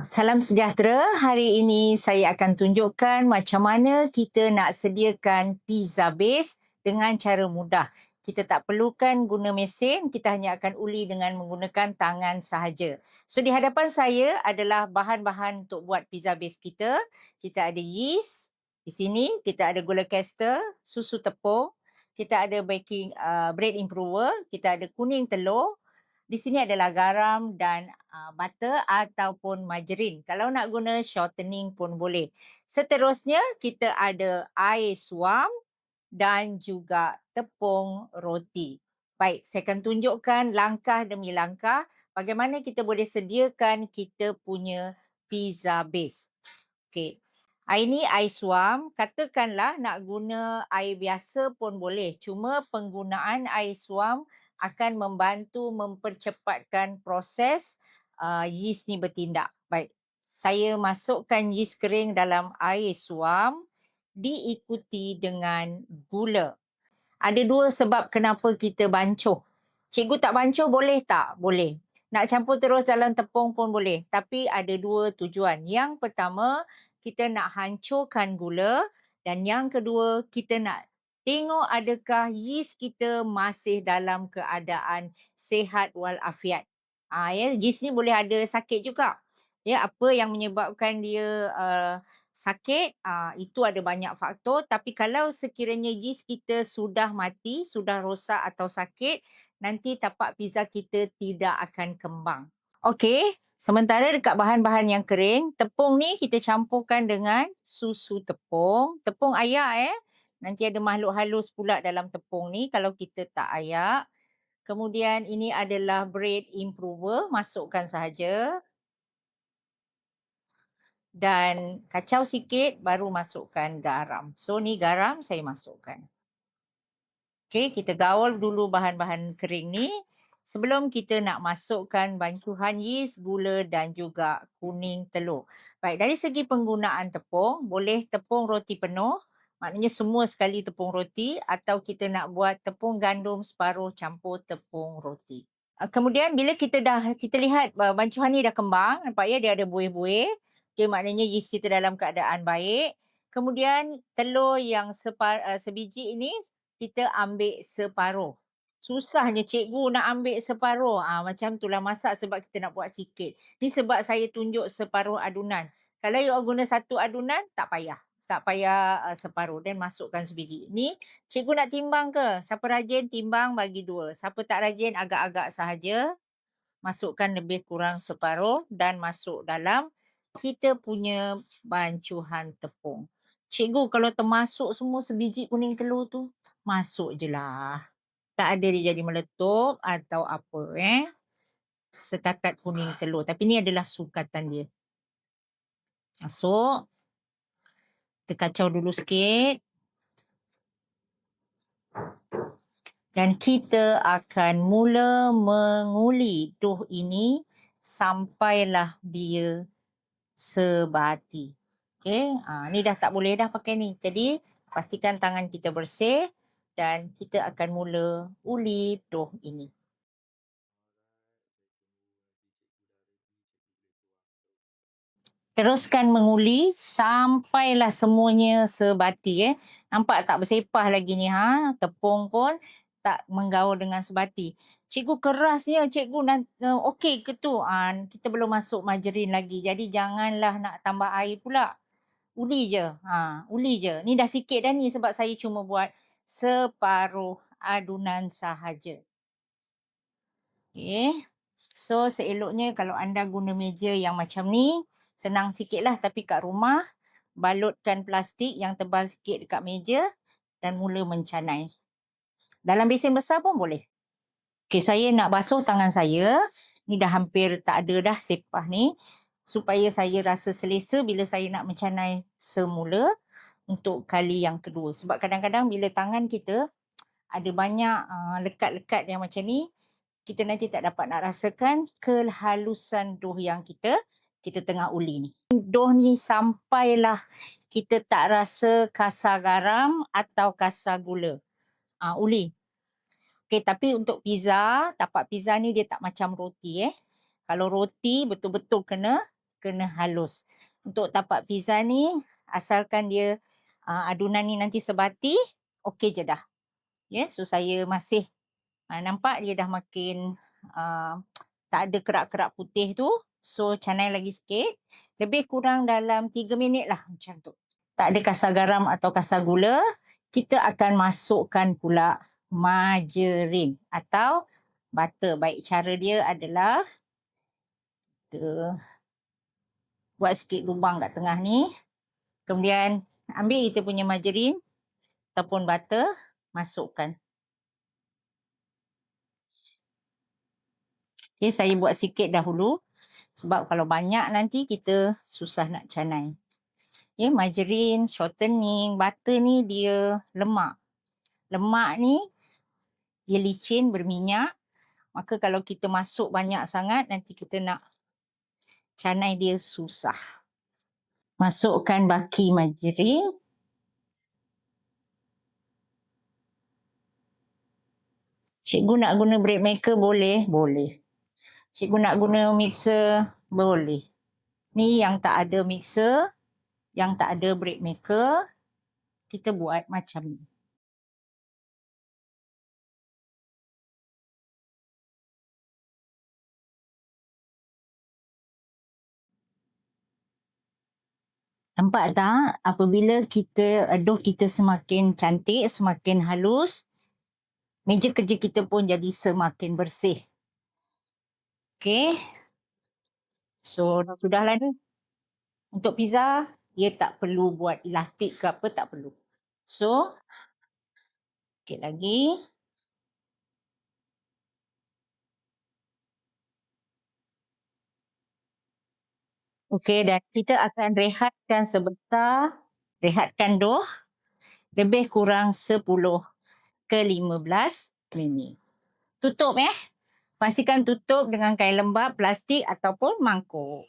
Salam sejahtera. Hari ini saya akan tunjukkan macam mana kita nak sediakan pizza base dengan cara mudah. Kita tak perlukan guna mesin, kita hanya akan uli dengan menggunakan tangan sahaja. So di hadapan saya adalah bahan-bahan untuk buat pizza base kita. Kita ada yeast, di sini kita ada gula caster, susu tepung, kita ada bread improver, kita ada kuning telur. Di sini adalah garam dan butter ataupun margarin. Kalau nak guna shortening pun boleh. Seterusnya kita ada air suam dan juga tepung roti. Baik, saya akan tunjukkan langkah demi langkah bagaimana kita boleh sediakan kita punya pizza base. Okey. Air ni air suam, katakanlah nak guna air biasa pun boleh. Cuma penggunaan air suam akan membantu mempercepatkan proses yeast ni bertindak. Baik, saya masukkan yeast kering dalam air suam diikuti dengan gula. Ada dua sebab kenapa kita bancuh. Cikgu tak bancuh boleh tak? Boleh. Nak campur terus dalam tepung pun boleh. Tapi ada dua tujuan. Yang pertama, kita nak hancurkan gula. Dan yang kedua, kita nak tengok adakah yeast kita masih dalam keadaan sihat walafiat. Yeast ni boleh ada sakit juga. Apa yang menyebabkan dia sakit, itu ada banyak faktor. Tapi kalau sekiranya yeast kita sudah mati, sudah rosak atau sakit, nanti tapak pizza kita tidak akan kembang. Okey, sementara dekat bahan-bahan yang kering, tepung ni kita campurkan dengan susu tepung. Tepung ayak nanti ada makhluk halus pula dalam tepung ni kalau kita tak ayak. Kemudian ini adalah bread improver, masukkan sahaja. Dan kacau sikit baru masukkan garam. So ni garam saya masukkan. Okey, kita gaul dulu bahan-bahan kering ni sebelum kita nak masukkan bancuhan yeast, gula dan juga kuning telur. Baik, dari segi penggunaan tepung, boleh tepung roti penuh, maknanya semua sekali tepung roti, atau kita nak buat tepung gandum separuh campur tepung roti. Kemudian bila kita lihat bancuhan ni dah kembang, nampak ya dia ada buih-buih. Okay, maknanya yeast kita dalam keadaan baik. Kemudian telur yang sebiji ini kita ambil separuh. Susahnya cikgu nak ambil separuh. Macam itulah masak sebab kita nak buat sikit. Ni sebab saya tunjuk separuh adunan. Kalau you guna satu adunan, tak payah. Tak payah separuh dan masukkan sebiji. Ni cikgu nak timbang ke? Siapa rajin timbang bagi 2. Siapa tak rajin agak-agak sahaja. Masukkan lebih kurang separuh dan masuk dalam kita punya bancuhan tepung. Cikgu kalau termasuk semua sebiji kuning telur tu, masuk je lah. Tak ada dia jadi meletup atau apa setakat kuning telur. Tapi ni adalah sukatan dia. Masuk. Kita kacau dulu sikit. Dan kita akan mula menguli dough ini sampailah dia sebati. Okey, ni dah tak boleh dah pakai ni. Jadi pastikan tangan kita bersih dan kita akan mula uli dough ini. Teruskan menguli sampailah semuanya sebati. Nampak tak bersepah lagi ni tepung pun tak menggaul dengan sebati. Cikgu kerasnya, cikgu okey ke tu? Kita belum masuk margarin lagi. Jadi janganlah nak tambah air pula. Uli je. Uli je. Ni dah sikit dah ni sebab saya cuma buat separuh adunan sahaja. Okey. So seeloknya kalau anda guna meja yang macam ni, senang sikit lah, tapi kat rumah balutkan plastik yang tebal sikit dekat meja dan mula mencanai. Dalam besen besar pun boleh. Okey, saya nak basuh tangan saya. Ni dah hampir tak ada dah sepah ni. Supaya saya rasa selesa bila saya nak mencanai semula untuk kali yang kedua. Sebab kadang-kadang bila tangan kita ada banyak lekat-lekat yang macam ni, kita nanti tak dapat nak rasakan kehalusan dough yang kita tengah uli ni. Dough ni sampailah kita tak rasa kasar garam atau kasar gula. Uli. Okey, tapi untuk pizza, tapak pizza ni dia tak macam roti. Kalau roti betul-betul kena kena halus. Untuk tapak pizza ni, asalkan dia adunan ni nanti sebati, okey je dah. Ya, so saya masih nampak dia dah makin tak ada kerak-kerak putih tu. So canai lagi sikit. Lebih kurang dalam 3 minit lah macam tu. Tak ada kasar garam atau kasar gula. Kita akan masukkan pula margarin atau butter. Baik cara dia adalah kita buat sikit lubang kat tengah ni. Kemudian ambil kita punya margarin ataupun butter, masukkan. Okay, saya buat sikit dahulu sebab kalau banyak nanti kita susah nak canai. Okay, margarin, shortening, butter ni dia lemak. Lemak ni dia licin, berminyak. Maka kalau kita masuk banyak sangat, nanti kita nak canai dia susah. Masukkan baki margarin. Cikgu nak guna bread maker boleh? Boleh. Cikgu nak guna mixer? Boleh. Ni yang tak ada mixer, yang tak ada bread maker, kita buat macam ni. Nampak tak? Apabila kita aduh kita semakin cantik, semakin halus, meja kerja kita pun jadi semakin bersih. Okay. So, sudahlah ni. Untuk pizza, dia tak perlu buat elastik ke apa, tak perlu. So, sikit lagi. Okay, dan kita akan rehatkan sebentar. Rehatkan doh lebih kurang 10 ke 15 minit. Tutup Pastikan tutup dengan kain lembap, plastik ataupun mangkuk.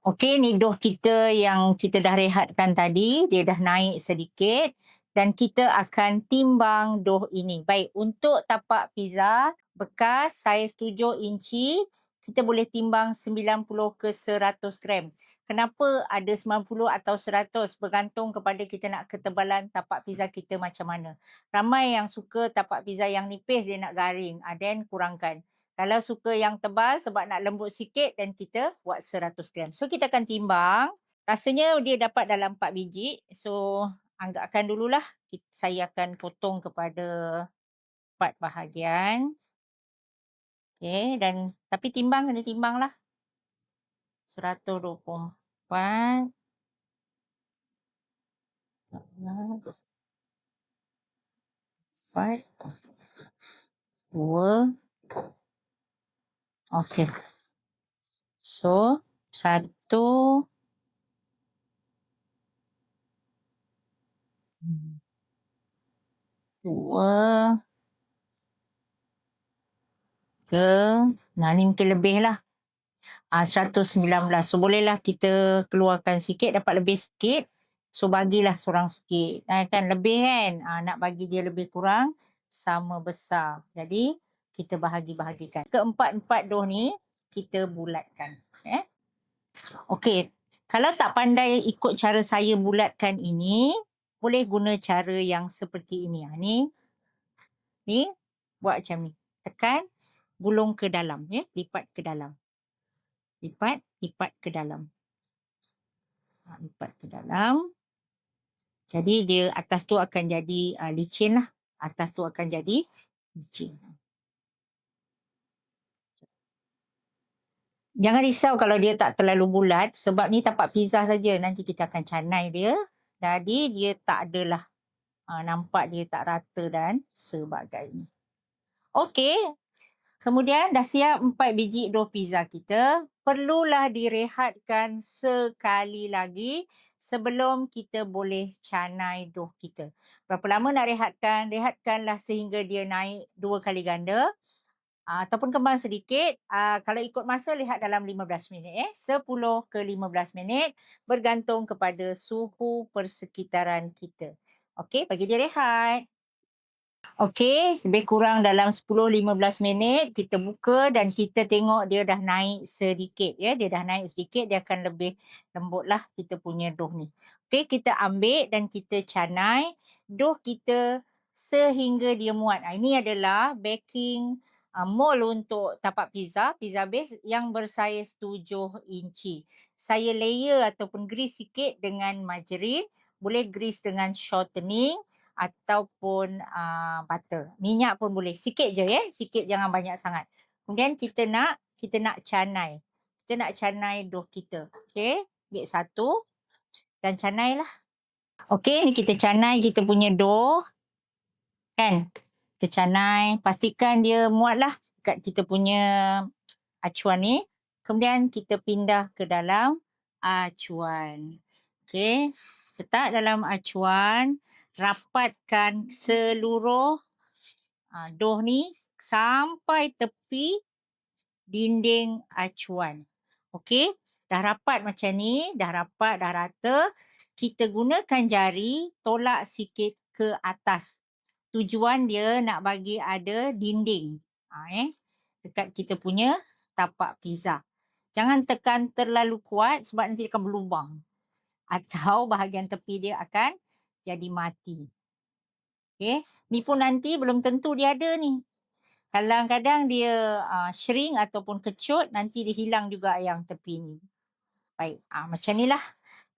Okey, ni doh kita yang kita dah rehatkan tadi. Dia dah naik sedikit. Dan kita akan timbang doh ini. Baik, untuk tapak pizza bekas saiz 7 inci, kita boleh timbang 90 ke 100 gram. Kenapa ada 90 atau 100? Bergantung kepada kita nak ketebalan tapak pizza kita macam mana. Ramai yang suka tapak pizza yang nipis, dia nak garing. Then kurangkan. Kalau suka yang tebal sebab nak lembut sikit, dan kita buat 100 gram. So kita akan timbang. Rasanya dia dapat dalam 4 biji. So anggapkan dululah. Saya akan potong kepada 4 bahagian. Okay, dan tapi kena timbang lah. 124. 4. 2. Okay. So, 1. 2. Nah, ni mungkin lebih lah. 119. So, bolehlah kita keluarkan sikit, dapat lebih sikit. So, bagilah seorang sikit. Kan lebih kan? Nak bagi dia lebih kurang, sama besar. Jadi, kita bahagi-bahagikan. Keempat-empat doh ni, kita bulatkan. Okey. Kalau tak pandai ikut cara saya bulatkan ini, boleh guna cara yang seperti ini. Ni, buat macam ni. Tekan, gulung ke dalam. Lipat ke dalam. Lipat ke dalam. Lipat ke dalam. Jadi dia atas tu akan jadi licin lah. Atas tu akan jadi licin. Jangan risau kalau dia tak terlalu bulat sebab ni tapak pizza saja. Nanti kita akan canai dia. Jadi dia tak adalah nampak dia tak rata dan sebagainya. Okey. Kemudian dah siap 4 biji dough pizza kita. Perlulah direhatkan sekali lagi sebelum kita boleh canai dough kita. Berapa lama nak rehatkan? Rehatkanlah sehingga dia naik 2 kali ganda. Ataupun kembang sedikit. Kalau ikut masa, lihat dalam 15 minit. 10 ke 15 minit bergantung kepada suhu persekitaran kita. Okey, bagi dia rehat. Okey, lebih kurang dalam 10-15 minit kita buka dan kita tengok dia dah naik sedikit ya. Dia dah naik sedikit, dia akan lebih lembutlah kita punya dough ni. Okey, kita ambil dan kita canai dough kita sehingga dia muat. Ini adalah baking mold untuk tapak pizza base yang bersaiz 7 inci. Saya layer ataupun grease sikit dengan margarine, boleh grease dengan shortening ataupun butter. Minyak pun boleh. Sikit je ya. Sikit, jangan banyak sangat. Kemudian kita nak canai. Kita nak canai dough kita. Okey. Ambil satu dan canailah. Okey, ni kita canai kita punya dough. Kan? Kita canai. Pastikan dia muatlah kat kita punya acuan ni. Kemudian kita pindah ke dalam acuan. Okey. Letak dalam acuan. Rapatkan seluruh dough ni sampai tepi dinding acuan. Okey, dah rapat macam ni, dah rapat, dah rata. Kita gunakan jari tolak sikit ke atas. Tujuan dia nak bagi ada dinding. Dekat kita punya tapak pizza. Jangan tekan terlalu kuat sebab nanti akan berlubang. Atau bahagian tepi dia akan jadi mati. Okay. Ni pun nanti belum tentu dia ada ni. Kadang-kadang dia shrink ataupun kecut, nanti dia hilang juga yang tepi ni. Baik, macam ni lah.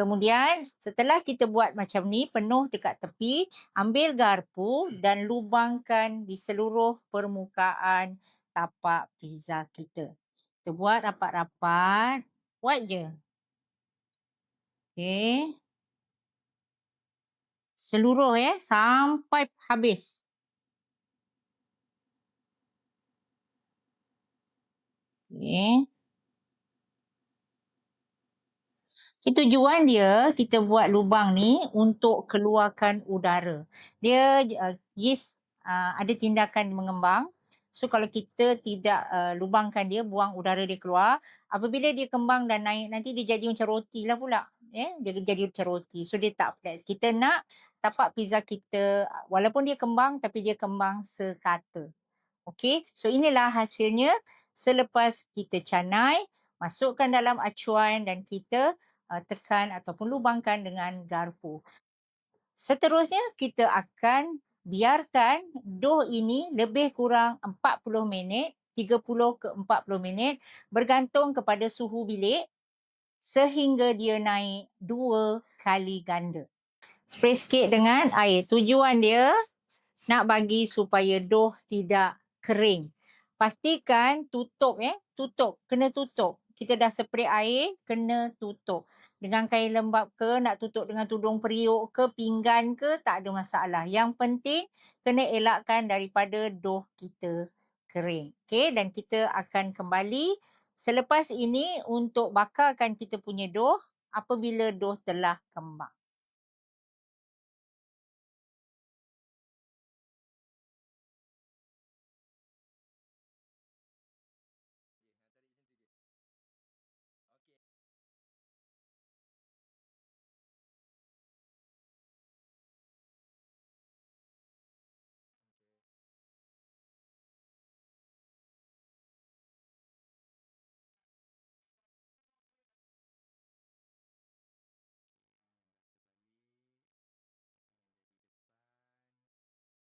Kemudian setelah kita buat macam ni, penuh dekat tepi, ambil garpu dan lubangkan di seluruh permukaan tapak pizza kita. Kita buat rapat-rapat, buat je. Okay. Seluruh ya, sampai habis. Okay. Tujuan dia, kita buat lubang ni untuk keluarkan udara. Dia yeast ada tindakan mengembang. So kalau kita tidak lubangkan dia, buang udara dia keluar, apabila dia kembang dan naik, nanti dia jadi macam roti lah pula. Dia jadi macam roti. So dia tak flat. Kita nak tapak pizza kita, walaupun dia kembang, tapi dia kembang sekata. Okey, so inilah hasilnya selepas kita canai, masukkan dalam acuan dan kita tekan ataupun lubangkan dengan garpu. Seterusnya kita akan biarkan dough ini lebih kurang 40 minit, 30 ke 40 minit bergantung kepada suhu bilik sehingga dia naik 2 kali ganda. Spray sikit dengan air. Tujuan dia nak bagi supaya dough tidak kering. Pastikan tutup tutup, kena tutup. Kita dah spray air, kena tutup. Dengan kain lembap ke, nak tutup dengan tudung periuk ke, pinggan ke, tak ada masalah. Yang penting kena elakkan daripada dough kita kering. Okey, dan kita akan kembali selepas ini untuk bakarkan kita punya dough apabila dough telah kembang.